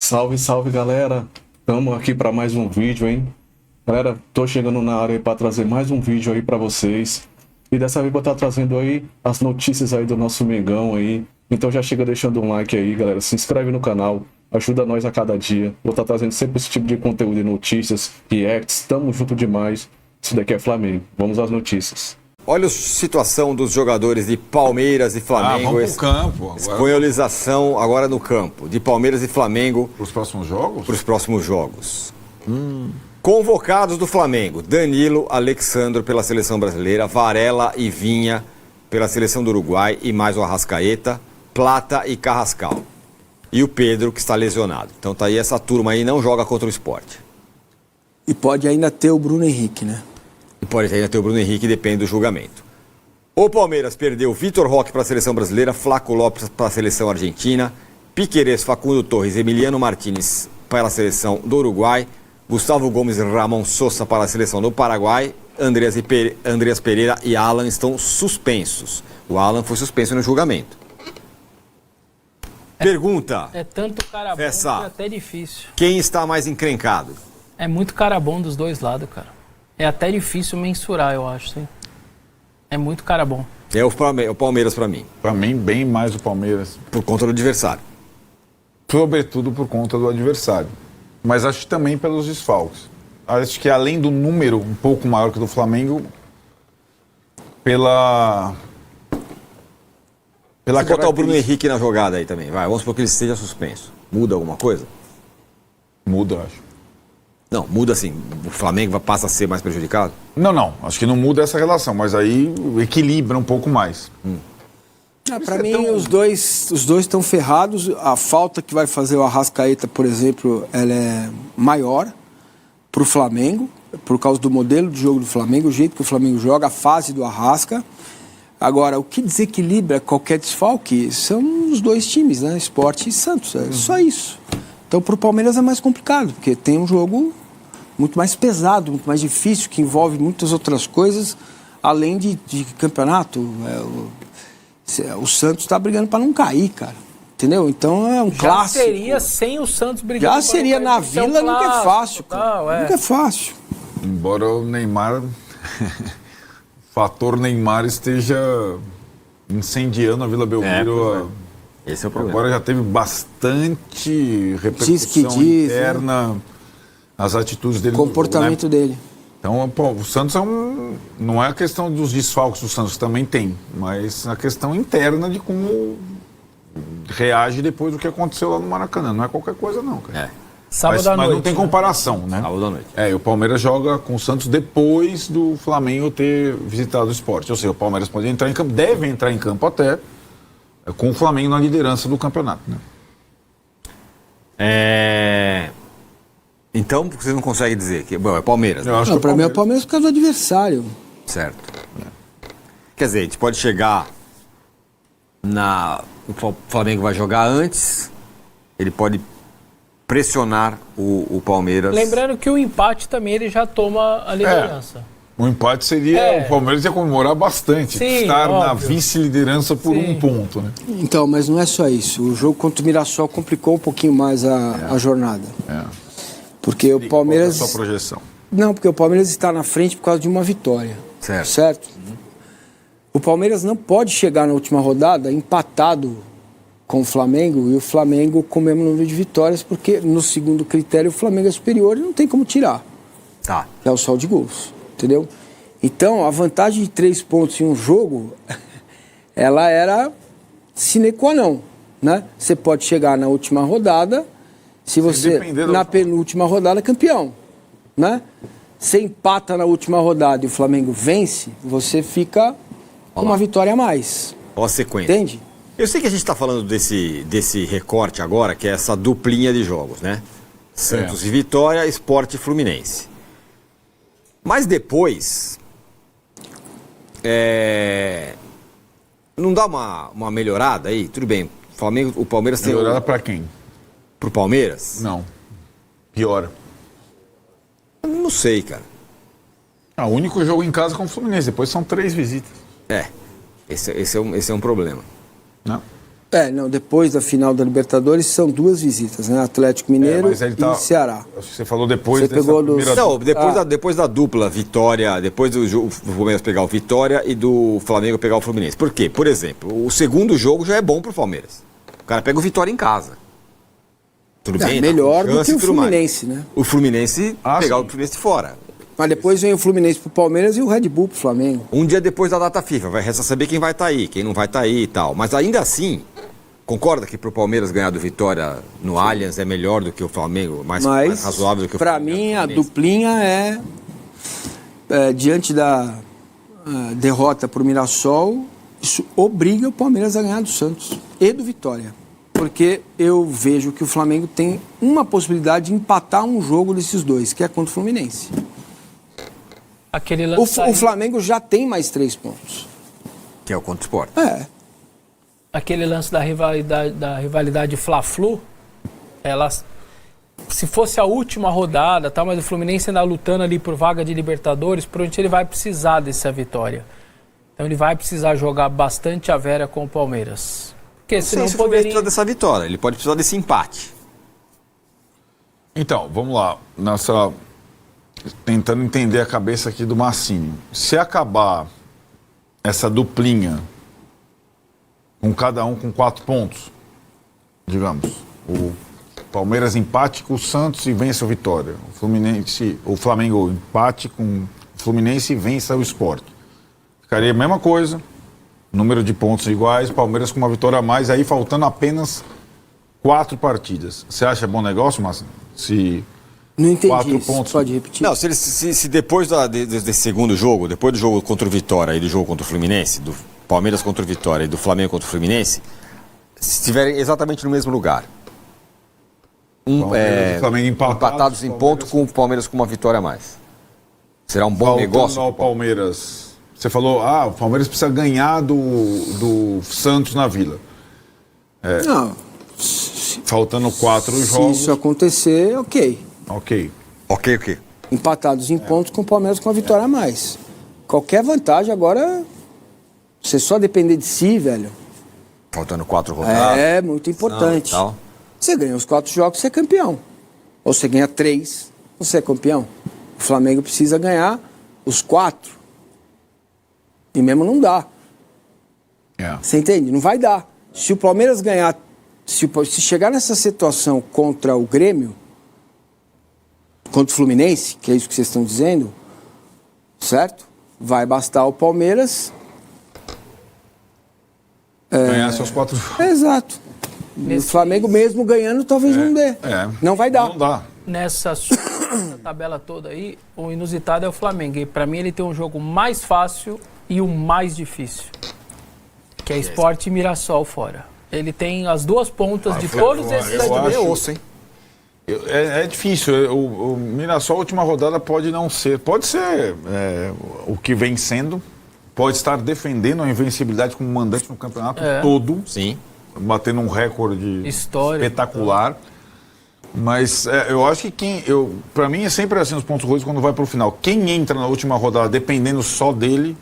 Salve, salve, galera. Estamos aqui para mais um vídeo, hein? Galera, tô chegando na área para trazer mais um vídeo aí para vocês. E dessa vez vou estar trazendo aí as notícias aí do nosso Mengão aí. Então já chega deixando um like aí, galera. Se inscreve no canal, ajuda nós a cada dia. Vou estar trazendo sempre esse tipo de conteúdo de notícias, reacts. Tamo junto demais. Isso daqui é Flamengo. Vamos às notícias. Olha a situação dos jogadores de Palmeiras e Flamengo. Vamos pro campo. Agora... Espanholização agora no campo. De Palmeiras e Flamengo. Para os próximos jogos? Para os próximos jogos. Convocados do Flamengo. Danilo, Alexandro pela Seleção Brasileira. Varela e Vinha pela Seleção do Uruguai. E mais o Arrascaeta, Plata e Carrascal. E o Pedro, que está lesionado. Então tá aí, essa turma aí não joga contra o Sport. E pode ainda ter o Bruno Henrique, né? E pode ainda ter o Bruno Henrique, depende do julgamento. O Palmeiras perdeu Vitor Roque para a Seleção Brasileira, Flaco Lopes para a Seleção Argentina, Piquerez, Facundo Torres, Emiliano Martínez para a Seleção do Uruguai, Gustavo Gomes e Ramon Sosa para a Seleção do Paraguai, Andreas Pereira e Alan estão suspensos. O Alan foi suspenso no julgamento. Pergunta. É tanto cara bom que é até difícil. Quem está mais encrencado? É muito cara bom dos dois lados, cara. É até difícil mensurar, eu acho, sim. É muito cara bom. É o Palmeiras para mim. Para mim, bem mais o Palmeiras. Por conta do adversário. Sobretudo por conta do adversário. Mas acho que também pelos desfalques. Acho que além do número um pouco maior que do Flamengo, pela Se botar o Bruno Henrique na jogada aí também, vai. Vamos supor que ele esteja suspenso. Muda alguma coisa? Muda, acho. Não, muda assim. O Flamengo passa a ser mais prejudicado? Não. Acho que não muda essa relação, mas aí equilibra um pouco mais. Para mim, os dois estão ferrados. A falta que vai fazer o Arrascaeta, por exemplo, ela é maior para o Flamengo, por causa do modelo de jogo do Flamengo, o jeito que o Flamengo joga, a fase do Arrasca. Agora, o que desequilibra qualquer desfalque são os dois times, né? Sport e Santos. É só isso. Então, para o Palmeiras é mais complicado, porque tem um jogo muito mais pesado, muito mais difícil, que envolve muitas outras coisas, além de campeonato. O Santos está brigando para não cair, cara. Entendeu? Então é um clássico. Já seria sem o Santos brigando. Já seria na Vila, nunca é fácil, cara. Nunca é fácil. Embora o Neymar, o fator Neymar esteja incendiando a Vila Belmiro. Esse é o problema. Agora já teve bastante repercussão interna, as atitudes dele. Comportamento dele. Então, o Santos não é a questão dos desfalques do Santos, também tem, mas a questão interna de como reage depois do que aconteceu lá no Maracanã. Não é qualquer coisa, não, cara. Sábado à noite. Mas não tem comparação, né? Sábado à noite. E o Palmeiras joga com o Santos depois do Flamengo ter visitado o Sport. Ou seja, o Palmeiras pode entrar em campo, deve entrar em campo até, com o Flamengo na liderança do campeonato, né? Então, vocês não conseguem dizer que é Palmeiras. Né? Para mim é o Palmeiras por causa do adversário. Certo. Quer dizer, a gente pode chegar o Flamengo vai jogar antes, ele pode pressionar o Palmeiras. Lembrando que o empate também ele já toma a liderança. O empate seria, o Palmeiras ia comemorar bastante, estar na vice-liderança por um ponto, né? Então, mas não é só isso. O jogo contra o Mirassol complicou um pouquinho mais a jornada. Porque o Palmeiras... Qual a sua projeção? Não, porque o Palmeiras está na frente por causa de uma vitória. Certo? O Palmeiras não pode chegar na última rodada empatado com o Flamengo e o Flamengo com o mesmo número de vitórias, porque no segundo critério o Flamengo é superior e não tem como tirar. Tá. É o saldo de gols. Entendeu? Então, a vantagem de 3 pontos em um jogo, ela era sine qua non, né? Você pode chegar na última rodada, se você, na penúltima rodada, campeão, né? Você empata na última rodada e o Flamengo vence, você fica com uma vitória a mais. Olha a sequência. Entende? Eu sei que a gente está falando desse recorte agora, que é essa duplinha de jogos, né? Santos e Vitória, Sport e Fluminense. Mas depois, não dá uma melhorada aí? Tudo bem, o Palmeiras tem... Melhorada para quem? Pro Palmeiras? Não, piora. Não sei, cara. O único jogo em casa com o Fluminense, depois são 3 visitas. Esse é um problema. Não. Depois da final da Libertadores são 2 visitas, né? Atlético Mineiro mas ele e Ceará. Acho que você falou depois Você dessa pegou do- primeira... Não, depois da dupla Vitória, depois do Palmeiras pegar o Vitória e do Flamengo pegar o Fluminense. Por quê? Por exemplo, o segundo jogo já é bom pro Palmeiras. O cara pega o Vitória em casa. Tudo bem? Melhor dá do chance que o e tudo mais. Fluminense, né? O Fluminense pegar sim. o Fluminense fora. Mas depois vem o Fluminense pro Palmeiras e o Red Bull pro Flamengo. Um dia depois da data FIFA, vai resta saber quem vai estar aí, quem não vai estar aí e tal. Mas ainda assim, concorda que pro Palmeiras ganhar do Vitória no Allianz é melhor do que o Flamengo, mais razoável do que o pra Flamengo? mim, a duplinha diante da derrota pro Mirassol, isso obriga o Palmeiras a ganhar do Santos e do Vitória. Porque eu vejo que o Flamengo tem uma possibilidade de empatar um jogo desses dois, que é contra o Fluminense. Aquele lance O Flamengo já tem mais 3 pontos. Que é o contra o Sport. Aquele lance da rivalidade Fla-Flu, se fosse a última rodada, tá, mas o Fluminense ainda lutando ali por vaga de Libertadores, provavelmente ele vai precisar dessa vitória. Então ele vai precisar jogar bastante a vera com o Palmeiras. Porque senão Se o Fluminense poderia... precisa dessa vitória, ele pode precisar desse empate. Então, vamos lá. Tentando entender a cabeça aqui do Massini. Se acabar essa duplinha com cada um com 4 pontos, digamos, o Palmeiras empate com o Santos e vence o Vitória. O Flamengo empate com o Fluminense e vence o Sport. Ficaria a mesma coisa, número de pontos iguais, Palmeiras com uma vitória a mais, aí faltando apenas 4 partidas. Você acha bom negócio, Massini? Se Não entendi 4 isso. pontos. Pode repetir? Não, se depois desse segundo jogo, depois do jogo contra o Vitória e do jogo contra o Fluminense, do Palmeiras contra o Vitória e do Flamengo contra o Fluminense, se estiverem exatamente no mesmo lugar, Palmeiras e Flamengo empatados em ponto com o Palmeiras com uma vitória a mais. Será um bom faltando negócio? ao Palmeiras. Você falou, o Palmeiras precisa ganhar do Santos na Vila. Não. Faltando 4 Se jogos. isso acontecer, ok. Ok. Ok, o quê? Empatados em pontos com o Palmeiras com uma vitória a mais. Qualquer vantagem agora, você só depender de si, velho, Faltando 4 rodadas. é muito importante. Tal. Você ganha os 4 jogos, você é campeão. Ou você ganha 3, você é campeão. O Flamengo precisa ganhar os 4. E mesmo não dá. Você entende? Não vai dar. Se o Palmeiras ganhar, se chegar nessa situação contra o Grêmio, contra o Fluminense, que é isso que vocês estão dizendo, certo? Vai bastar o Palmeiras... Ganhar seus 4 jogos. Exato. O Flamengo mesmo ganhando talvez não dê. Não vai dar. Não dá. Nessa tabela toda aí, o inusitado é o Flamengo. E pra mim ele tem um jogo mais fácil e o mais difícil. Que é Sport e Mirassol fora. Ele tem as 2 pontas de todos esses eu adversários. acho- osso, hein? É difícil. O Mirassol, a última rodada, pode não ser. Pode ser o que vem sendo. Pode estar defendendo a invencibilidade como mandante no campeonato todo. Sim. Batendo um recorde Histórico. espetacular. Mas eu acho que para mim é sempre assim os pontos ruins quando vai pro final. Quem entra na última rodada dependendo só dele,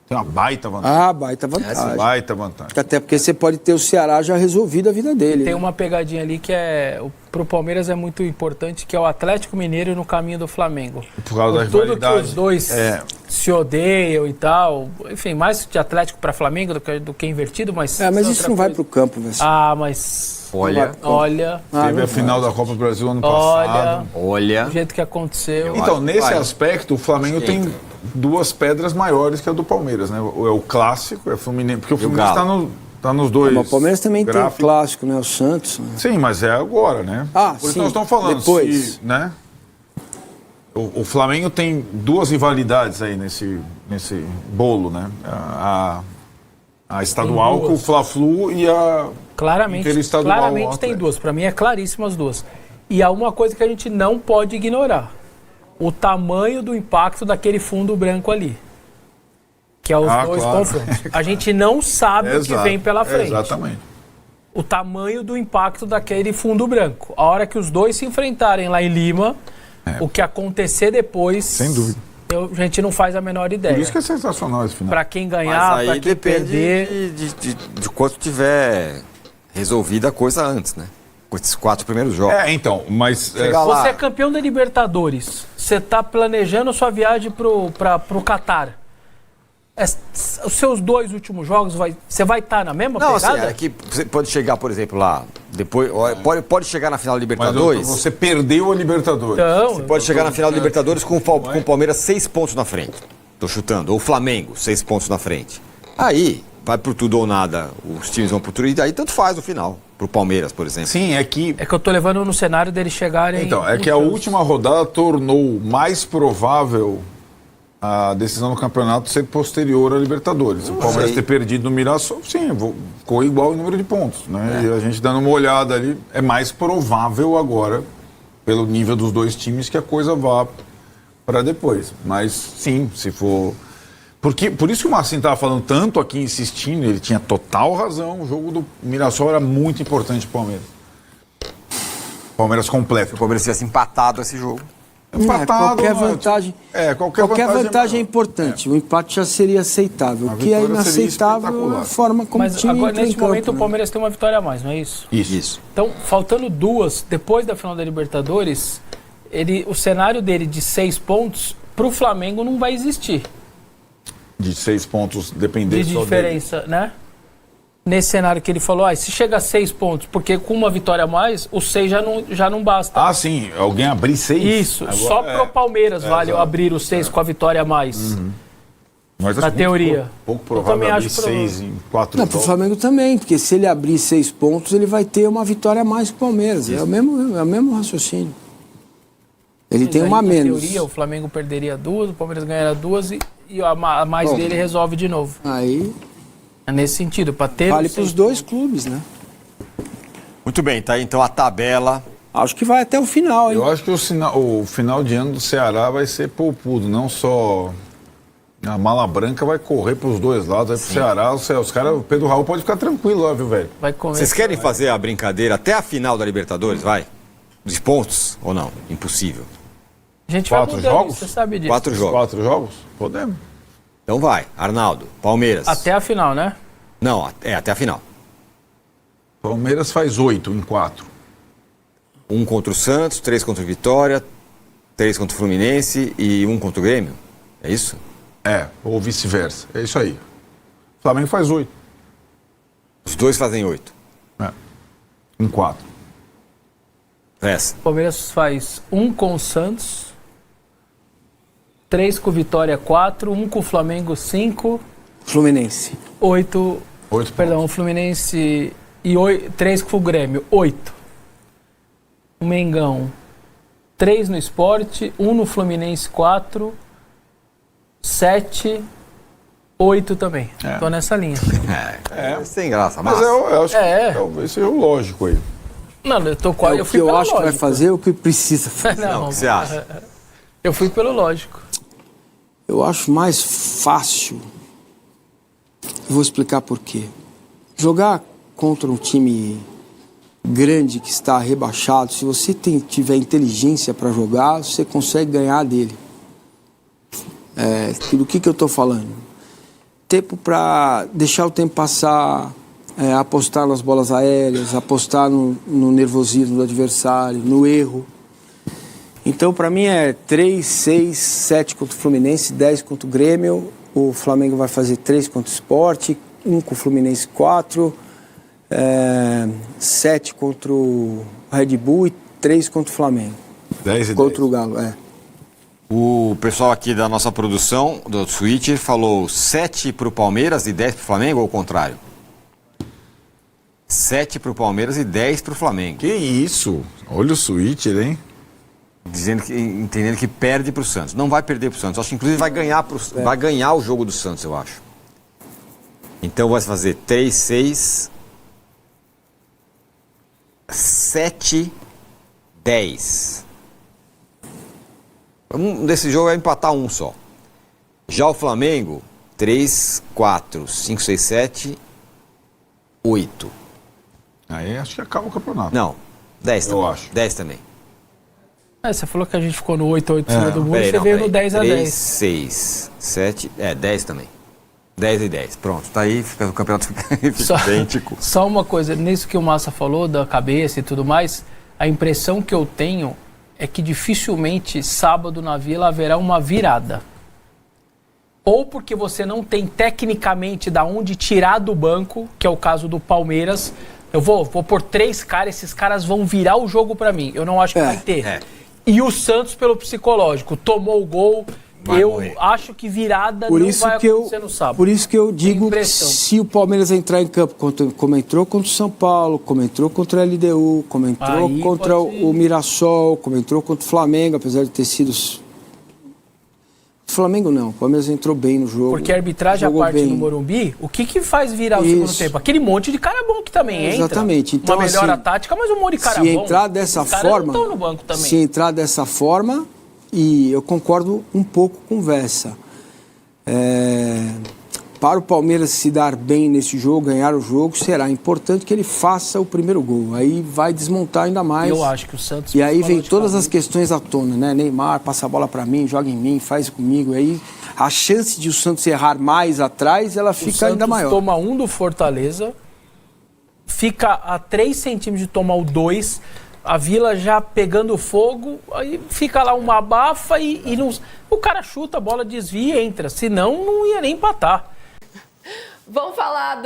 tem uma baita vantagem. Baita vantagem. Baita vantagem. Até porque você pode ter o Ceará já resolvido a vida dele. Tem né? uma pegadinha ali que pro Palmeiras é muito importante, que é o Atlético Mineiro no caminho do Flamengo. Por causa da Tudo que rivalidade. os dois se odeiam e tal. Enfim, mais de Atlético para Flamengo do que invertido, mas... Mas é isso outra não vai coisa. pro campo, velho. Olha, Olha, Teve a final da Copa do Brasil ano olha, passado. do jeito que aconteceu. Eu Então, acho que nesse vai. aspecto, o Flamengo Acho que tem entra. 2 pedras maiores que a do Palmeiras, né? É o clássico, é o Fluminense, porque o Fluminense Galo. tá nos dois. Mas o Palmeiras também tem o gráficos. clássico, né? O Santos. Né? Sim, mas é agora, né? Por isso sim, nós estamos falando. depois. Se, né? O Flamengo tem 2 rivalidades aí nesse bolo, né? A estadual Tem com o duas. Fla-Flu e a interestadual. Claramente tem Atlético. 2. Para mim é claríssimo as 2. E há uma coisa que a gente não pode ignorar. O tamanho do impacto daquele fundo branco ali. Que é os 2 claro. confrontos. A gente não sabe o que Exato, vem pela frente. Exatamente. O tamanho do impacto daquele fundo branco. A hora que os dois se enfrentarem lá em Lima, o que acontecer depois... Sem dúvida. A gente não faz a menor ideia. Por isso que é sensacional esse final. Para quem Mas ganhar, aí para quem depende perder... de quanto tiver resolvida a coisa antes, né? Com esses 4 primeiros jogos. Então, mas... Chegar lá. Você é campeão da Libertadores. Você está planejando a sua viagem pro Catar. Os seus 2 últimos jogos, você vai estar na mesma Não, assim, pegada? é que você pode chegar, por exemplo, lá, depois, pode chegar na final da mas Libertadores. você perdeu a Libertadores. Então, Você pode chegar na final da Libertadores com o Palmeiras 6 pontos na frente. Tô chutando. Ou o Flamengo, 6 pontos na frente. Aí, vai pro tudo ou nada, os times vão pro tudo, e aí tanto faz no final. Pro Palmeiras, por exemplo. Sim, é que... É que eu tô levando no cenário deles chegarem... Então, é que a última rodada tornou mais provável a decisão do campeonato ser posterior à Libertadores. O Palmeiras ter perdido no Mirassol, sim, ficou igual o número de pontos, né? E a gente dando uma olhada ali, é mais provável agora, pelo nível dos 2 times, que a coisa vá para depois. Mas, sim, se for... Por isso que o Marcinho estava falando tanto aqui, insistindo, ele tinha total razão, o jogo do Mirassol era muito importante para o Palmeiras. Palmeiras completo. Se o Palmeiras tivesse empatado esse jogo. Empatado, qualquer vantagem, qualquer vantagem é importante. O empate já seria aceitável. O que é vitória seria inaceitável é a espetacular. forma como o Mas time agora, entra em nesse campo, momento, o né? Palmeiras tem uma vitória a mais, não é isso? Isso. Então, faltando 2, depois da final da Libertadores, o cenário dele de 6 pontos, pro Flamengo não vai existir. De 6 pontos, dependendo De só diferença, né? Nesse cenário que ele falou, se chega a 6 pontos, porque com uma vitória a mais, o 6 já não basta. Ah, sim, alguém abrir 6. Isso, só pro Palmeiras vale exato. abrir os 6 com a vitória a mais. Mas Na teoria. Pouco Eu provável também abrir acho 6 em 4 Não, pro jogos. Flamengo também, porque se ele abrir 6 pontos, ele vai ter uma vitória a mais que o Palmeiras. É o mesmo raciocínio. Ele tem Mas uma a aí, na menos. teoria, o Flamengo perderia 2, o Palmeiras ganharia 2 e a mais dele resolve de novo. Aí É nesse sentido, para ter... vale os para os 6 2 clubes, né? Muito bem, tá aí então a tabela. Acho que vai até o final, hein? Eu acho que o final de ano do Ceará vai ser poupudo, não só... A mala branca vai correr para os 2 lados, aí pro Ceará, os caras, o Pedro Raul pode ficar tranquilo lá, viu, velho? Vai comer. Vocês querem fazer a brincadeira até a final da Libertadores, vai? De pontos ou não? Impossível. A gente vai 4 mudando, jogos? você sabe disso. 4 jogos. 4 jogos? Podemos. Então vai, Arnaldo, Palmeiras. Até a final, né? Não, até a final. Palmeiras faz 8 em 4. 1 contra o Santos, 3 contra o Vitória, 3 contra o Fluminense e 1 contra o Grêmio. É isso? Ou vice-versa. É isso aí. O Flamengo faz 8. Os 2 fazem 8. Em 4. Essa. O Palmeiras faz 1 com o Santos, 3 com o Vitória, 4, 1 com o Flamengo, 5, Fluminense. 8... 8 Perdão, o Fluminense e 3 com o Grêmio, 8. O Mengão, 3 no Sport, 1 no Fluminense, 4, 7, 8 também. Tô nessa linha. Sem graça, Mas massa. eu acho que talvez seja o lógico aí. Não, eu tô quase. É Eu o que fui eu pelo acho que vai lógico. fazer, é o que precisa fazer. Não, o que você acha? Eu fui pelo lógico. Eu acho mais fácil. Eu vou explicar por quê. Jogar contra um time grande que está rebaixado, se você tiver inteligência para jogar, você consegue ganhar dele. Do que eu estou falando? Tempo para deixar o tempo passar, apostar nas bolas aéreas, apostar no nervosismo do adversário, no erro. Então, para mim, é 3, 6, 7 contra o Fluminense, 10 contra o Grêmio. O Flamengo vai fazer 3 contra o Sport, 1 com o Fluminense, 4, 7 contra o Red Bull e 3 contra o Flamengo. 10 e Contra 10. o Galo, O pessoal aqui da nossa produção, do Switch, falou 7 pro Palmeiras e 10 pro Flamengo ou o contrário? 7 pro Palmeiras e 10 pro Flamengo. Que isso? Olha o switch, hein? Entendendo que perde pro Santos. Não vai perder pro Santos. Acho que inclusive vai ganhar o jogo do Santos, eu acho. Então vai fazer 3, 6, 7, 10. Desse jogo vai empatar um só. Já o Flamengo, 3, 4, 5, 6, 7, 8. Aí acho que acaba o campeonato. Não, 10 também. Eu acho. 10 também. Você falou que a gente ficou no 8 em cima do muro, Peraí, você não, veio peraí. no 10 a 3, 10. 6, 7, 10 também. 10-10. Pronto, tá aí, o campeonato fica idêntico. Só uma coisa, nisso que o Massa falou, da cabeça e tudo mais, a impressão que eu tenho é que dificilmente sábado na Vila haverá uma virada. Ou porque você não tem tecnicamente da onde tirar do banco, que é o caso do Palmeiras. Eu vou pôr 3 caras, esses caras vão virar o jogo pra mim. Eu não acho que vai ter. E o Santos pelo psicológico, tomou o gol. Acho que virada não vai acontecer no sábado. Por isso que eu digo que se o Palmeiras entrar em campo, como entrou contra o São Paulo, como entrou contra a LDU, como entrou contra o Mirassol, como entrou contra o Flamengo, apesar de ter sido... Flamengo não, o Palmeiras entrou bem no jogo. Porque a arbitragem à parte no Morumbi, o que faz virar o segundo tempo? Aquele monte de cara bom que também entra. Exatamente. Então, uma melhora tática, mas um monte de cara bom. Se entrar dessa forma, não estão no banco também. Se entrar dessa forma, e eu concordo um pouco com o Vessa. Para o Palmeiras se dar bem nesse jogo, ganhar o jogo, será importante que ele faça o primeiro gol. Aí vai desmontar ainda mais. Eu acho que o Santos... E aí vem todas as questões à tona, né? Neymar, passa a bola para mim, joga em mim, faz comigo. Aí a chance de o Santos errar mais atrás, ela fica ainda maior. O Santos toma 1 do Fortaleza, fica a 3 centímetros de tomar o 2, a Vila já pegando fogo, aí fica lá uma abafa e não... O cara chuta, a bola desvia e entra. Senão, não ia nem empatar. Vamos falar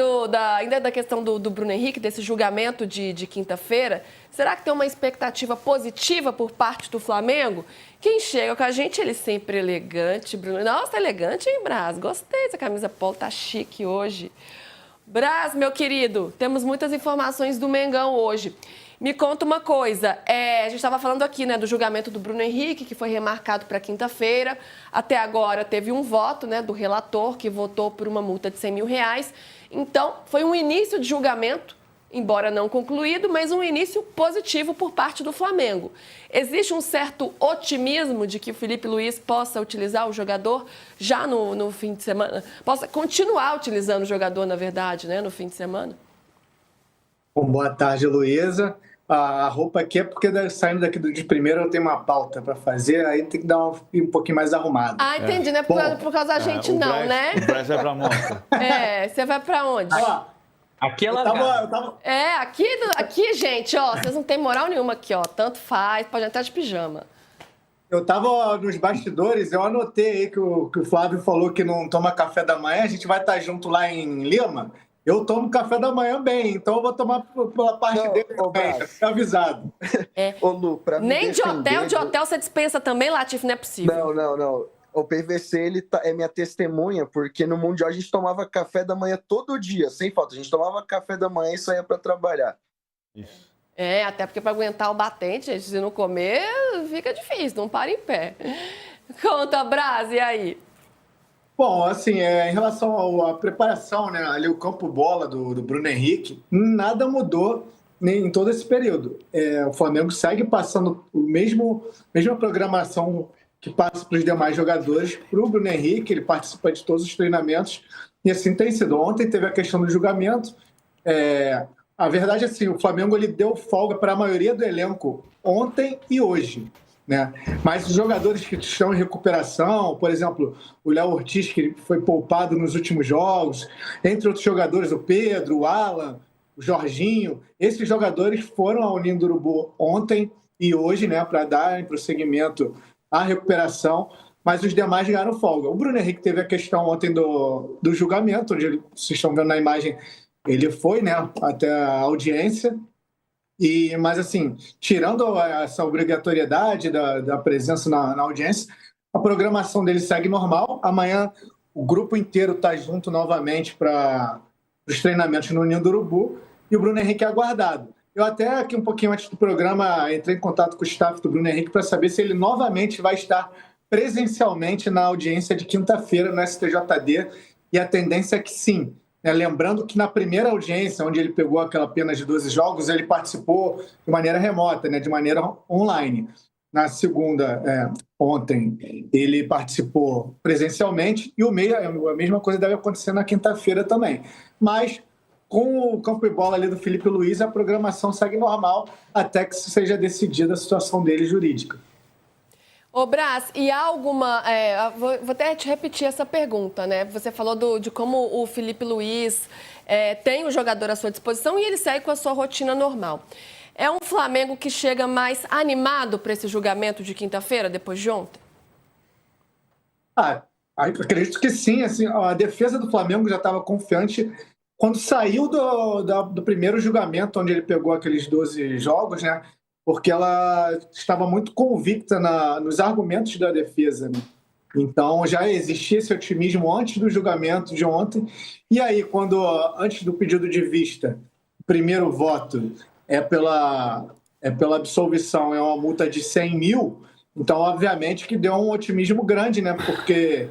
ainda da questão do Bruno Henrique, desse julgamento de quinta-feira. Será que tem uma expectativa positiva por parte do Flamengo? Quem chega com a gente, ele sempre elegante. Bruno, nossa, elegante, hein, Braz? Gostei dessa camisa polo, tá chique hoje. Braz, meu querido, temos muitas informações do Mengão hoje. Me conta uma coisa, a gente estava falando aqui, né, do julgamento do Bruno Henrique, que foi remarcado para quinta-feira. Até agora teve um voto, né, do relator, que votou por uma multa de R$100 mil. Então, foi um início de julgamento, embora não concluído, mas um início positivo por parte do Flamengo. Existe um certo otimismo de que o Felipe Luiz possa utilizar o jogador já no fim de semana? Possa continuar utilizando o jogador, na verdade, né, no fim de semana? Bom, boa tarde, Luísa. A roupa aqui é porque saindo daqui de primeiro eu tenho uma pauta para fazer, aí tem que dar um pouquinho mais arrumado. Ah, entendi, né? Por causa da gente não, né? O Braz vai pra moto. Você vai pra onde? Aqui é largado. Aqui, gente, ó, vocês não têm moral nenhuma aqui, ó. Tanto faz, pode entrar de pijama. Eu tava nos bastidores, eu anotei aí que o Flávio falou que não toma café da manhã, a gente vai estar junto lá em Lima. Eu tomo café da manhã bem, então eu vou tomar pela parte dele também, já fica avisado. Ô, Lu, pra me nem defender, de hotel você dispensa também, Latif, não é possível. Não. O PVC, ele é minha testemunha, porque no Mundial a gente tomava café da manhã todo dia, sem falta. A gente tomava café da manhã e saía pra trabalhar. Isso. Até porque pra aguentar o batente, gente, se não comer, fica difícil, não para em pé. Conta, Braz, e aí? Bom, assim, em relação à preparação, né, ali o campo-bola do Bruno Henrique, nada mudou em todo esse período. O Flamengo segue passando mesma programação que passa para os demais jogadores, para o Bruno Henrique, ele participa de todos os treinamentos, e assim tem sido. Ontem teve a questão do julgamento. A verdade é assim, o Flamengo ele deu folga para a maioria do elenco ontem e hoje, né? Mas os jogadores que estão em recuperação, por exemplo, o Léo Ortiz, que foi poupado nos últimos jogos, entre outros jogadores, o Pedro, o Alan, o Jorginho, esses jogadores foram ao Ninho do Urubu ontem e hoje, né, para dar prosseguimento à recuperação, mas os demais ganharam folga. O Bruno Henrique teve a questão ontem do julgamento, onde vocês estão vendo na imagem, ele foi, né, até a audiência. Mas, assim, tirando essa obrigatoriedade da presença na audiência, a programação dele segue normal. Amanhã o grupo inteiro está junto novamente para os treinamentos no Ninho do Urubu e o Bruno Henrique é aguardado. Eu até aqui um pouquinho antes do programa entrei em contato com o staff do Bruno Henrique para saber se ele novamente vai estar presencialmente na audiência de quinta-feira no STJD e a tendência é que sim. Lembrando que na primeira audiência, onde ele pegou aquela pena de 12 jogos, ele participou de maneira remota, né, de maneira online. Na segunda, ontem, ele participou presencialmente e a mesma coisa deve acontecer na quinta-feira também. Mas com o campo e bola ali do Felipe Luiz, a programação segue normal até que seja decidida a situação dele jurídica. Ô, Brás, e há alguma... vou até te repetir essa pergunta, né? Você falou de como o Felipe Luiz tem um jogador à sua disposição e ele segue com a sua rotina normal. É um Flamengo que chega mais animado para esse julgamento de quinta-feira, depois de ontem? Acredito que sim. Assim, a defesa do Flamengo já estava confiante quando saiu do primeiro julgamento, onde ele pegou aqueles 12 jogos, né? Porque ela estava muito convicta nos argumentos da defesa, né? Então, já existia esse otimismo antes do julgamento de ontem. E aí, antes do pedido de vista, o primeiro voto é pela absolvição, é uma multa de 100 mil, então, obviamente, que deu um otimismo grande, né? Porque,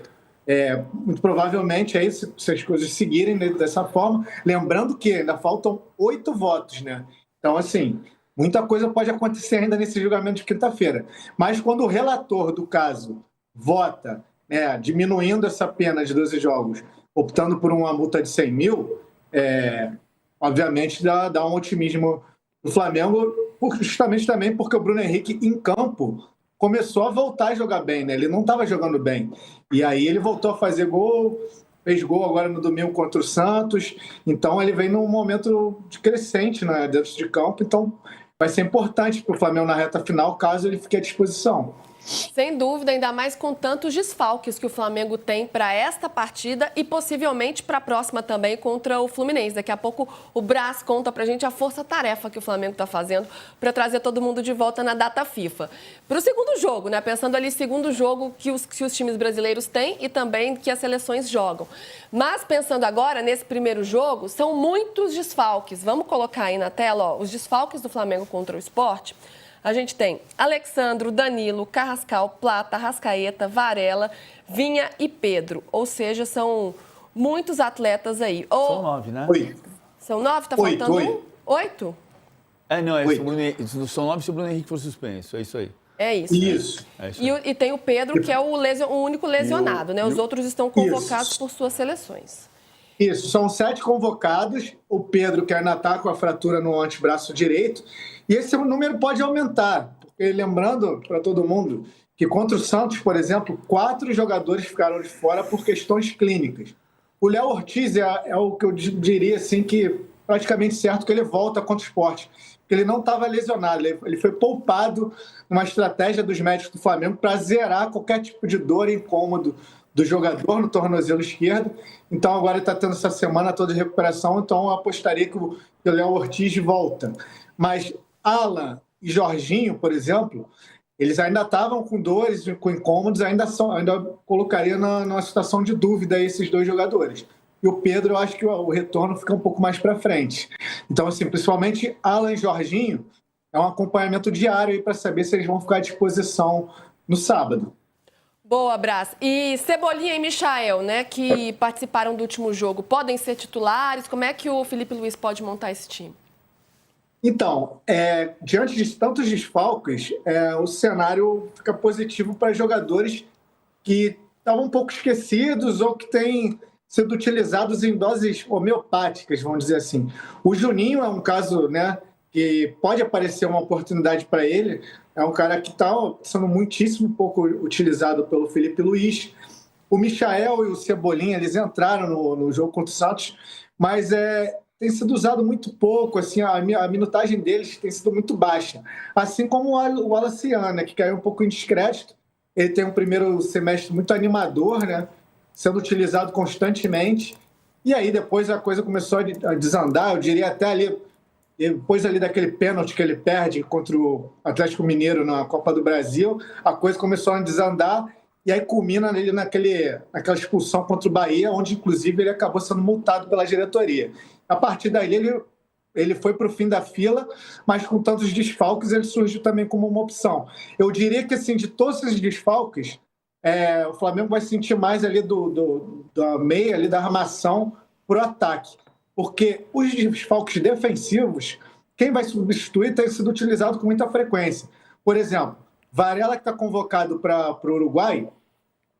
muito provavelmente, aí, se as coisas seguirem dessa forma, lembrando que ainda faltam 8 votos, né? Então, assim... muita coisa pode acontecer ainda nesse julgamento de quinta-feira. Mas quando o relator do caso vota, né, diminuindo essa pena de 12 jogos, optando por uma multa de 100 mil, obviamente dá um otimismo no Flamengo, justamente também porque o Bruno Henrique, em campo, começou a voltar a jogar bem, né? Ele não estava jogando bem. E aí ele voltou a fazer gol, fez gol agora no domingo contra o Santos. Então ele vem num momento de crescente, né, dentro de campo. Então vai ser importante para o Flamengo na reta final, caso ele fique à disposição. Sem dúvida, ainda mais com tantos desfalques que o Flamengo tem para esta partida e possivelmente para a próxima também contra o Fluminense. Daqui a pouco o Brás conta para a gente a força-tarefa que o Flamengo está fazendo para trazer todo mundo de volta na data FIFA. Para o segundo jogo, né? Pensando ali, segundo jogo que os times brasileiros têm e também que as seleções jogam. Mas pensando agora, nesse primeiro jogo, são muitos desfalques. Vamos colocar aí na tela, os desfalques do Flamengo contra o Sport. A gente tem Alexandro, Danilo, Carrascal, Plata, Arrascaeta, Varela, Vinha e Pedro. Ou seja, são muitos atletas aí. São 9, né? 8. São 9? Tá faltando 8? Não, são 9 se o Bruno Henrique for suspenso. É isso aí. É isso. Isso. E tem o Pedro, que é o único lesionado, né? Os outros estão convocados por suas seleções. Isso, são 7 convocados. O Pedro, que ainda está com a fratura no antebraço direito. E esse número pode aumentar. Porque, lembrando para todo mundo que contra o Santos, por exemplo, 4 jogadores ficaram de fora por questões clínicas. O Léo Ortiz é o que eu diria assim, que praticamente certo que ele volta contra o Sport. Porque ele não estava lesionado. Ele foi poupado numa estratégia dos médicos do Flamengo para zerar qualquer tipo de dor e incômodo do jogador no tornozelo esquerdo. Então agora ele está tendo essa semana toda de recuperação, então eu apostaria que o Léo Ortiz volta. Mas Alan e Jorginho, por exemplo, eles ainda estavam com dores, com incômodos, ainda colocaria numa situação de dúvida esses 2 jogadores. E o Pedro, eu acho que o retorno fica um pouco mais para frente. Então, assim, principalmente Alan e Jorginho, é um acompanhamento diário para saber se eles vão ficar à disposição no sábado. Boa, Brás. E Cebolinha e Michael, né, que participaram do último jogo, podem ser titulares? Como é que o Felipe Luiz pode montar esse time? Então, diante de tantos desfalques, o cenário fica positivo para jogadores que estavam um pouco esquecidos ou que têm sido utilizados em doses homeopáticas, vamos dizer assim. O Juninho é um caso, né, que pode aparecer uma oportunidade para ele. É um cara que está sendo muitíssimo pouco utilizado pelo Felipe Luiz. O Michael e o Cebolinha, eles entraram no jogo contra o Santos, mas tem sido usado muito pouco, assim, a minutagem deles tem sido muito baixa. Assim como o Wallace, né, que caiu um pouco em descrédito. Ele tem um primeiro semestre muito animador, né, sendo utilizado constantemente. E aí depois a coisa começou a desandar, eu diria até ali, depois ali daquele pênalti que ele perde contra o Atlético Mineiro na Copa do Brasil, a coisa começou a desandar e aí culmina ali naquela expulsão contra o Bahia, onde inclusive ele acabou sendo multado pela diretoria. A partir daí ele foi para o fim da fila, mas com tantos desfalques ele surgiu também como uma opção. Eu diria que assim, de todos esses desfalques, o Flamengo vai sentir mais ali da meia, ali da armação para o ataque. Porque os desfalques defensivos, quem vai substituir tem sido utilizado com muita frequência. Por exemplo, Varela, que está convocado para o Uruguai,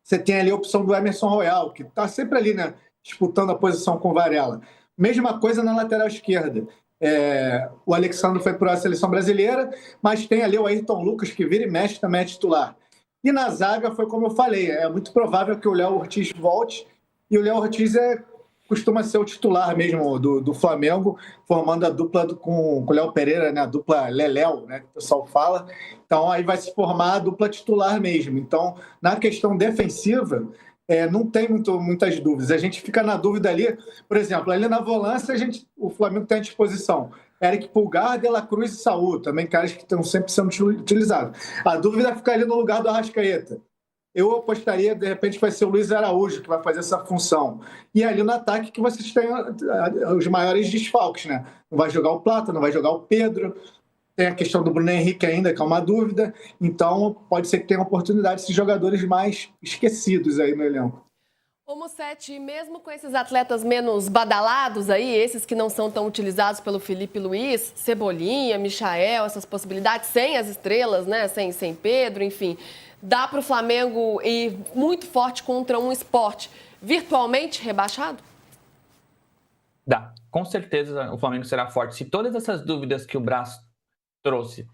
você tem ali a opção do Emerson Royal, que está sempre ali, né, disputando a posição com Varela. Mesma coisa na lateral esquerda. O Alexandre foi para a seleção brasileira, mas tem ali o Ayrton Lucas, que vira e mexe também é titular. E na zaga foi como eu falei, é muito provável que o Léo Ortiz volte, e o Léo Ortiz costuma ser o titular mesmo do Flamengo, formando a dupla com o Léo Pereira, né? A dupla Leléu, né? Que o pessoal fala. Então aí vai se formar a dupla titular mesmo. Então, na questão defensiva, não tem muitas dúvidas. A gente fica na dúvida ali, por exemplo, ali na volância o Flamengo tem à disposição Eric Pulgar, De La Cruz e Saúl, também caras que estão sempre sendo utilizados. A dúvida fica ali no lugar do Arrascaeta. Eu apostaria, de repente, que vai ser o Luiz Araújo que vai fazer essa função. E ali no ataque que vocês têm os maiores desfalques, né? Não vai jogar o Plata, não vai jogar o Pedro. Tem a questão do Bruno Henrique ainda, que é uma dúvida. Então, pode ser que tenha oportunidade desses jogadores mais esquecidos aí no elenco. Ô Musetti, mesmo com esses atletas menos badalados aí, esses que não são tão utilizados pelo Felipe Luiz, Cebolinha, Michael, essas possibilidades, sem as estrelas, né? Sem Pedro, enfim... Dá para o Flamengo ir muito forte contra um Sport virtualmente rebaixado? Dá. Com certeza o Flamengo será forte. Se todas essas dúvidas que o Braz trouxe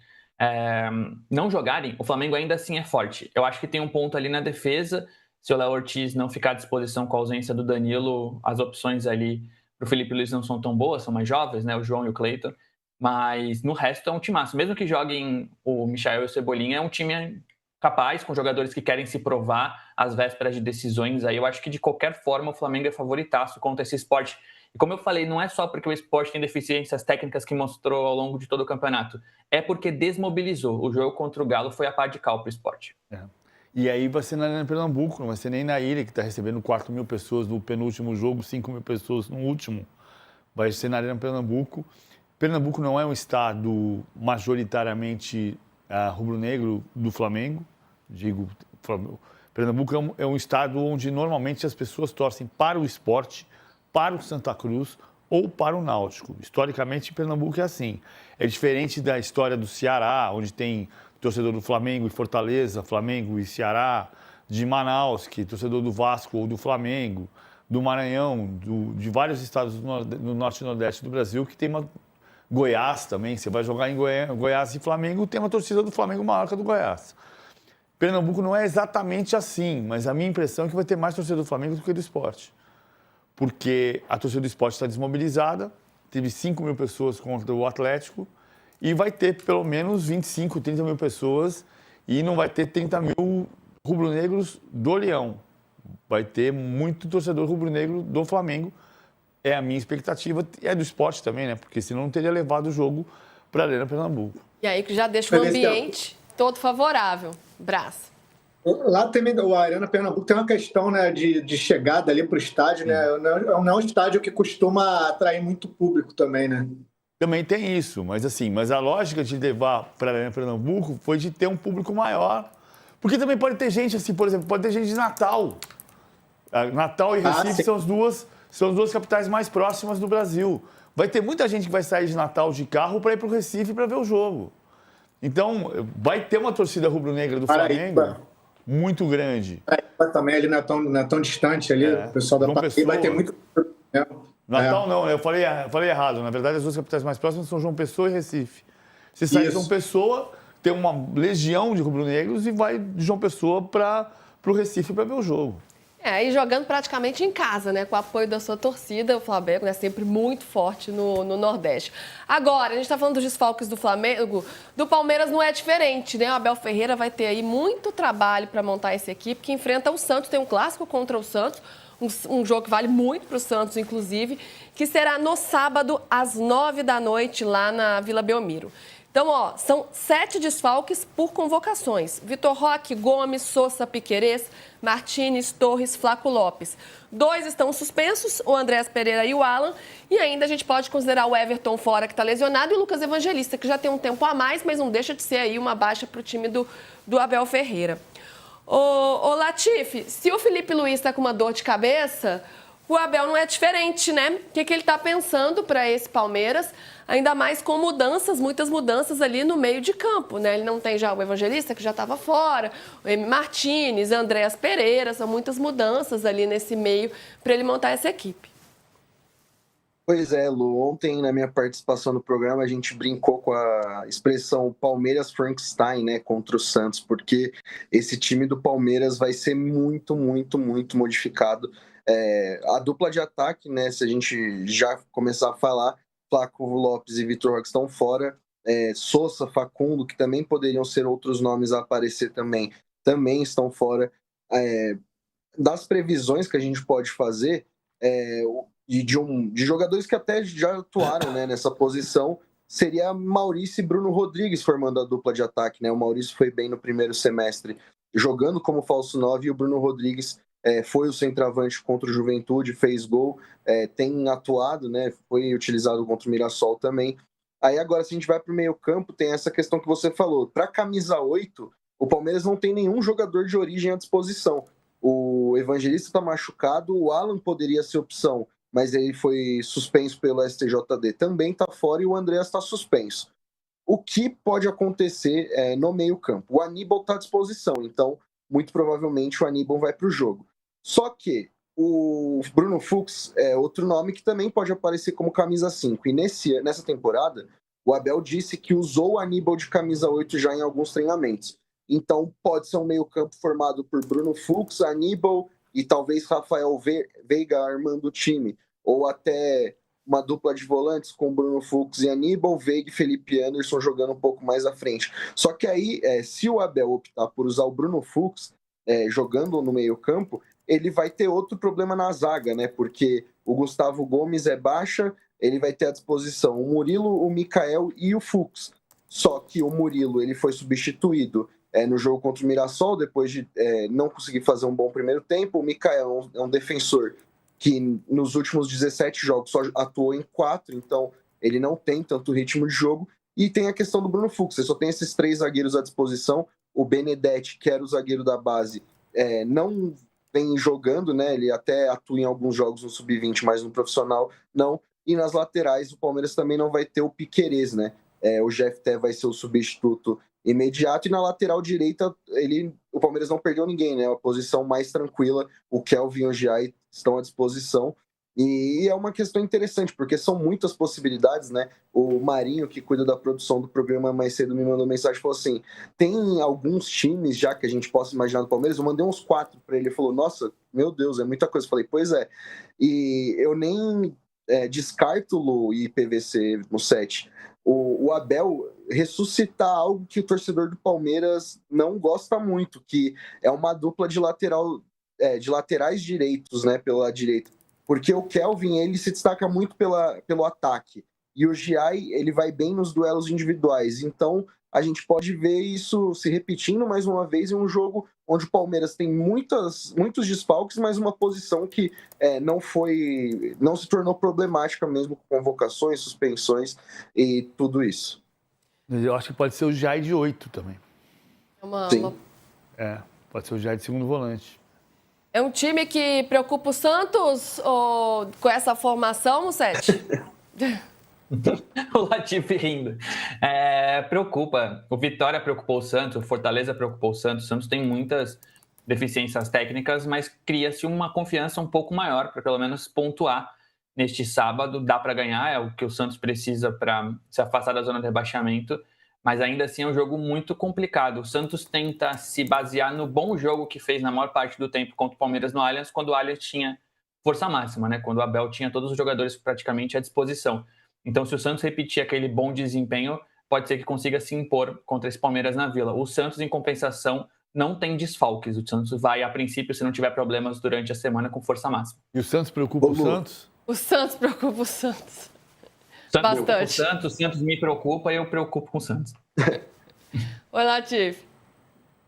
não jogarem, o Flamengo ainda assim é forte. Eu acho que tem um ponto ali na defesa. Se o Léo Ortiz não ficar à disposição com a ausência do Danilo, as opções ali para o Felipe Luiz não são tão boas, são mais jovens, né? O João e o Cleiton. Mas no resto é um timaço. Mesmo que joguem o Michael e o Cebolinha, é um time capaz, com jogadores que querem se provar às vésperas de decisões. Aí eu acho que de qualquer forma o Flamengo é favoritaço contra esse Sport. E como eu falei, não é só porque o Sport tem deficiências técnicas que mostrou ao longo de todo o campeonato, é porque desmobilizou. O jogo contra o Galo foi a pá de cal para o Sport. E aí vai ser na Arena Pernambuco, não vai ser nem na Ilha, que está recebendo 4.000 pessoas no penúltimo jogo, 5.000 pessoas no último. Vai ser na Arena Pernambuco. Pernambuco não é um estado majoritariamente rubro-negro do Flamengo. Digo, Pernambuco é um estado onde normalmente as pessoas torcem para o Sport, para o Santa Cruz ou para o Náutico. Historicamente, Pernambuco é assim. É diferente da história do Ceará, onde tem torcedor do Flamengo e Fortaleza, Flamengo e Ceará, de Manaus, que é torcedor do Vasco ou do Flamengo, do Maranhão, de vários estados do Norte e Nordeste do Brasil, que tem uma... Goiás também, você vai jogar em Goiás e Flamengo, tem uma torcida do Flamengo maior que a do Goiás. Pernambuco não é exatamente assim, mas a minha impressão é que vai ter mais torcida do Flamengo do que do Sport. Porque a torcida do Sport está desmobilizada, teve 5.000 pessoas contra o Atlético, e vai ter pelo menos 25, 30 mil pessoas, e não vai ter 30 mil rubro-negros do Leão. Vai ter muito torcedor rubro-negro do Flamengo. É a minha expectativa, e é do Sport também, né? Porque senão não teria levado o jogo para a Arena Pernambuco. E aí que já deixa o ambiente todo favorável. Braz. Lá também, a Arena Pernambuco tem uma questão, né, de chegada ali para o estádio, né? Não é um estádio que costuma atrair muito público também, né? Também tem isso, mas a lógica de levar para a Arena Pernambuco foi de ter um público maior. Porque também pode ter gente, assim, por exemplo, pode ter gente de Natal. Natal e Recife são as duas capitais mais próximas do Brasil. Vai ter muita gente que vai sair de Natal de carro para ir para o Recife para ver o jogo. Então, vai ter uma torcida rubro-negra do Flamengo muito grande. Também ali não é tão distante ali, o pessoal da Paraíba vai ter muito... Natal não, eu falei errado. Na verdade, as duas capitais mais próximas são João Pessoa e Recife. Você sai de João Pessoa, tem uma legião de rubro-negros e vai de João Pessoa para o Recife para ver o jogo. E jogando praticamente em casa, né? Com o apoio da sua torcida, o Flamengo é sempre muito forte no Nordeste. Agora, a gente está falando dos desfalques do Flamengo, do Palmeiras não é diferente, né? O Abel Ferreira vai ter aí muito trabalho para montar essa equipe que enfrenta o Santos, tem um clássico contra o Santos, um jogo que vale muito para o Santos, inclusive, que será no sábado, às 9 da noite, lá na Vila Belmiro. Então, são 7 desfalques por convocações. Vitor Roque, Gomes, Sousa, Piquerez, Martínez, Torres, Flaco Lopes. 2 estão suspensos, o Andrés Pereira e o Alan. E ainda a gente pode considerar o Everton fora, que está lesionado, e o Lucas Evangelista, que já tem um tempo a mais, mas não deixa de ser aí uma baixa para o time do Abel Ferreira. Ô Latifi, se o Felipe Luiz está com uma dor de cabeça, o Abel não é diferente, né? O que ele está pensando para esse Palmeiras? Ainda mais com muitas mudanças ali no meio de campo, né? Ele não tem já o Evangelista, que já estava fora, o M. Martínez, Andréas Pereira, são muitas mudanças ali nesse meio para ele montar essa equipe. Pois é, Lu, ontem na minha participação no programa a gente brincou com a expressão Palmeiras Frankenstein, né, contra o Santos, porque esse time do Palmeiras vai ser muito, muito, muito modificado. A dupla de ataque, né, se a gente já começar a falar, Flaco Lopes e Vitor Roque estão fora, Sousa, Facundo, que também poderiam ser outros nomes a aparecer também estão fora. Das previsões que a gente pode fazer, de jogadores que até já atuaram, né, nessa posição, seria Maurício e Bruno Rodrigues formando a dupla de ataque, né? O Maurício foi bem no primeiro semestre jogando como falso 9 e o Bruno Rodrigues foi o centroavante contra o Juventude, fez gol, tem atuado, né? Foi utilizado contra o Mirassol também. Aí agora, se a gente vai para o meio campo, tem essa questão que você falou. Para a camisa 8, o Palmeiras não tem nenhum jogador de origem à disposição. O Evangelista está machucado, o Alan poderia ser opção, mas ele foi suspenso pelo STJD, também está fora, e o Andreas está suspenso. O que pode acontecer no meio-campo? O Aníbal está à disposição, então, muito provavelmente, o Aníbal vai para o jogo. Só que o Bruno Fux é outro nome que também pode aparecer como camisa 5. E nessa temporada, o Abel disse que usou o Aníbal de camisa 8 já em alguns treinamentos. Então, pode ser um meio-campo formado por Bruno Fux, Aníbal e talvez Rafael Veiga armando o time, ou até uma dupla de volantes com Bruno Fux e Aníbal, Veiga e Felipe Anderson jogando um pouco mais à frente. Só que aí, se o Abel optar por usar o Bruno Fux jogando no meio-campo, ele vai ter outro problema na zaga, né? Porque o Gustavo Gomes é baixa, ele vai ter à disposição o Murilo, o Mikael e o Fux. Só que o Murilo ele foi substituído no jogo contra o Mirassol, depois de não conseguir fazer um bom primeiro tempo. O Mikael é um defensor que nos últimos 17 jogos só atuou em 4, então ele não tem tanto ritmo de jogo. E tem a questão do Bruno Fux, ele só tem esses 3 zagueiros à disposição. O Benedetti, que era o zagueiro da base, não vem jogando, né? Ele até atua em alguns jogos no Sub-20, mas no profissional não. E nas laterais, o Palmeiras também não vai ter o Piquerez, né? O Jefté vai ser o substituto imediato, e na lateral direita o Palmeiras não perdeu ninguém, né? A posição mais tranquila, o Kelvin e o Giai estão à disposição, e é uma questão interessante, porque são muitas possibilidades, né? O Marinho, que cuida da produção do programa mais cedo, me mandou mensagem e falou assim, tem alguns times já que a gente possa imaginar do Palmeiras. Eu mandei uns 4 para ele, ele falou, nossa, meu Deus, é muita coisa. Eu falei, pois é, e eu nem descarto o IPVC no 7. O Abel ressuscitar algo que o torcedor do Palmeiras não gosta muito, que é uma dupla de laterais direitos, né, pela direita. Porque o Kelvin, ele se destaca muito pelo ataque. E o Giai, ele vai bem nos duelos individuais. Então, a gente pode ver isso se repetindo mais uma vez em um jogo onde o Palmeiras tem muitos desfalques, mas uma posição que não se tornou problemática mesmo, com convocações, suspensões e tudo isso. Eu acho que pode ser o Giai de 8 também. Sim. Pode ser o Giai de segundo volante. É um time que preocupa o Santos com essa formação, Sete? O Latifi rindo. Preocupa. O Vitória preocupou o Santos, o Fortaleza preocupou o Santos. O Santos tem muitas deficiências técnicas, mas cria-se uma confiança um pouco maior para pelo menos pontuar neste sábado. Dá para ganhar, é o que o Santos precisa para se afastar da zona de rebaixamento, mas ainda assim é um jogo muito complicado. O Santos tenta se basear no bom jogo que fez na maior parte do tempo contra o Palmeiras no Allianz, quando o Allianz tinha força máxima, né? Quando o Abel tinha todos os jogadores praticamente à disposição. Então, se o Santos repetir aquele bom desempenho, pode ser que consiga se impor contra esse Palmeiras na Vila. O Santos, em compensação, não tem desfalques. O Santos vai, a princípio, se não tiver problemas durante a semana, com força máxima. E o Santos preocupa o Santos? O Santos preocupa o Santos. Bastante. O Santos me preocupa e eu preocupo com o Santos. Oi, Latif.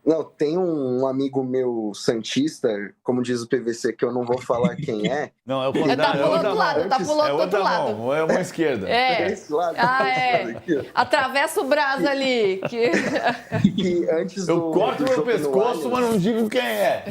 Não, tem um amigo meu santista, como diz o PVC, que eu não vou falar quem é. Não, é o contrário. Tá pro outro lado, tá pro outro lado. Mão, é uma esquerda. Esse lado. Atravessa o braço ali. Que antes eu corto meu pescoço, mas não digo quem é.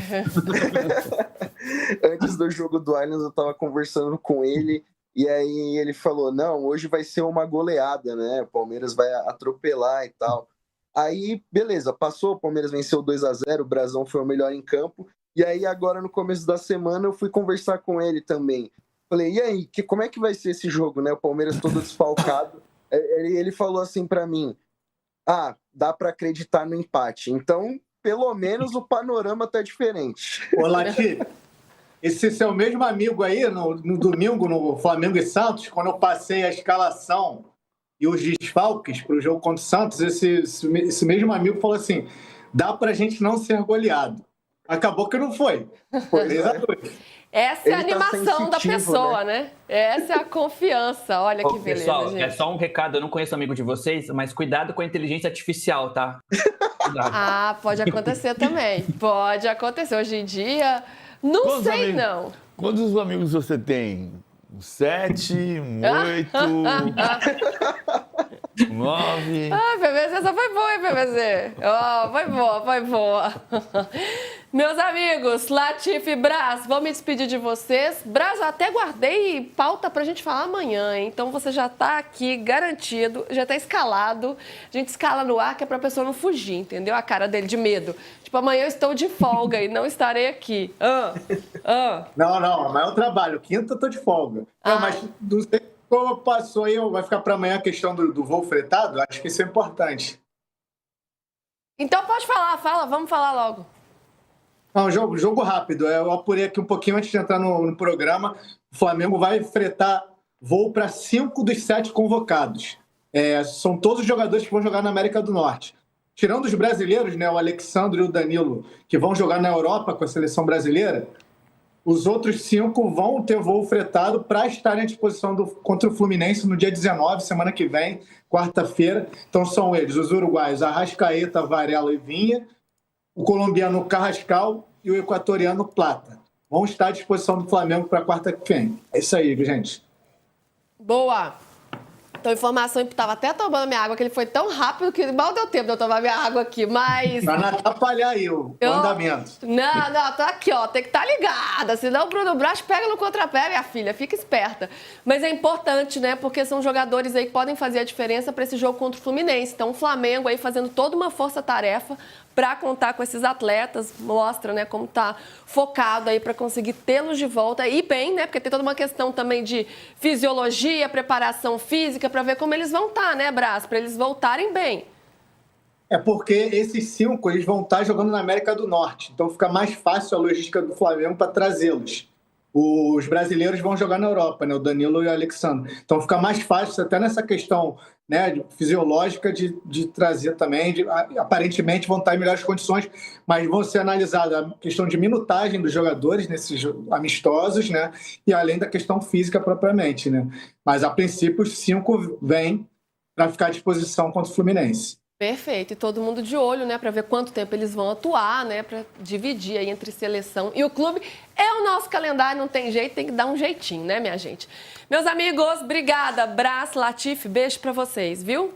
Antes do jogo do Allianz, eu tava conversando com ele, e aí ele falou, não, hoje vai ser uma goleada, né? O Palmeiras vai atropelar e tal. Aí, beleza, passou, o Palmeiras venceu 2-0, o Brasão foi o melhor em campo. E aí, agora, no começo da semana, eu fui conversar com ele também. Falei, e aí, como é que vai ser esse jogo, né? O Palmeiras todo desfalcado. Ele falou assim pra mim, dá pra acreditar no empate. Então, pelo menos o panorama tá diferente. Ô, Lati, esse seu mesmo amigo aí, no domingo, no Flamengo e Santos, quando eu passei a escalação e os desfalques para o jogo contra o Santos, esse mesmo amigo falou assim, dá pra gente não ser goleado. Acabou que não foi. Foi 3-2. Essa é a Ele tá animação da sensitivo, pessoa, né? Essa é a confiança. Olha que beleza, pessoal, gente. é só um recado, eu não conheço amigo de vocês, mas cuidado com a inteligência artificial, tá? Cuidado. Pode acontecer também. Pode acontecer. Hoje em dia, não Quantos sei amigos? não. Quantos amigos você tem? 7, 8, 9. PVZ, essa foi boa, hein, PVZ? Foi boa. Meus amigos, Latifi e Braz, vou me despedir de vocês. Braz, eu até guardei pauta pra gente falar amanhã, hein? Então você já tá aqui garantido, já tá escalado. A gente escala no ar que é pra pessoa não fugir, entendeu? A cara dele de medo. Tipo, amanhã eu estou de folga e não estarei aqui. Não, amanhã eu trabalho. Quinta eu tô de folga. Não, mas não sei como passou aí, vai ficar para amanhã a questão do voo fretado? Acho que isso é importante. Então pode falar, vamos falar logo. Não, jogo rápido. Eu apurei aqui um pouquinho antes de entrar no programa. O Flamengo vai fretar voo para 5 dos 7 convocados. São todos os jogadores que vão jogar na América do Norte. Tirando os brasileiros, né, o Alexandre e o Danilo, que vão jogar na Europa com a seleção brasileira, os outros 5 vão ter voo fretado para estarem à disposição contra o Fluminense no dia 19, semana que vem, quarta-feira. Então são eles, os uruguaios, Arrascaeta, Varela e Vinha, o colombiano Carrascal e o equatoriano Plata. Vão estar à disposição do Flamengo para quarta que vem. É isso aí, gente. Boa. Então, informação, eu estava até tomando minha água, que ele foi tão rápido que mal deu tempo de eu tomar minha água aqui, mas... Para não atrapalhar aí o andamento. Não, tô aqui, ó, tem que estar ligada, senão o Bruno Braz pega no contrapé, minha filha, fica esperta. Mas é importante, né, porque são jogadores aí que podem fazer a diferença para esse jogo contra o Fluminense. Então, o Flamengo aí fazendo toda uma força-tarefa para contar com esses atletas, mostra, né, como tá focado aí para conseguir tê-los de volta e bem, né, porque tem toda uma questão também de fisiologia, preparação física, para ver como eles vão estar, né, Braz, para eles voltarem bem. É porque esses 5 eles vão estar jogando na América do Norte, então fica mais fácil a logística do Flamengo para trazê-los. Os brasileiros vão jogar na Europa, né, o Danilo e o Alexandre. Então fica mais fácil até nessa questão, né, fisiológica de trazer também. Aparentemente vão estar em melhores condições, mas vão ser analisadas a questão de minutagem dos jogadores nesses amistosos, né, e além da questão física propriamente, né. Mas a princípio os 5 vêm para ficar à disposição contra o Fluminense. Perfeito, e todo mundo de olho, né, para ver quanto tempo eles vão atuar, né, para dividir aí entre seleção e o clube. É o nosso calendário, não tem jeito, tem que dar um jeitinho, né, minha gente? Meus amigos, obrigada, Braz, Latifi, beijo para vocês, viu?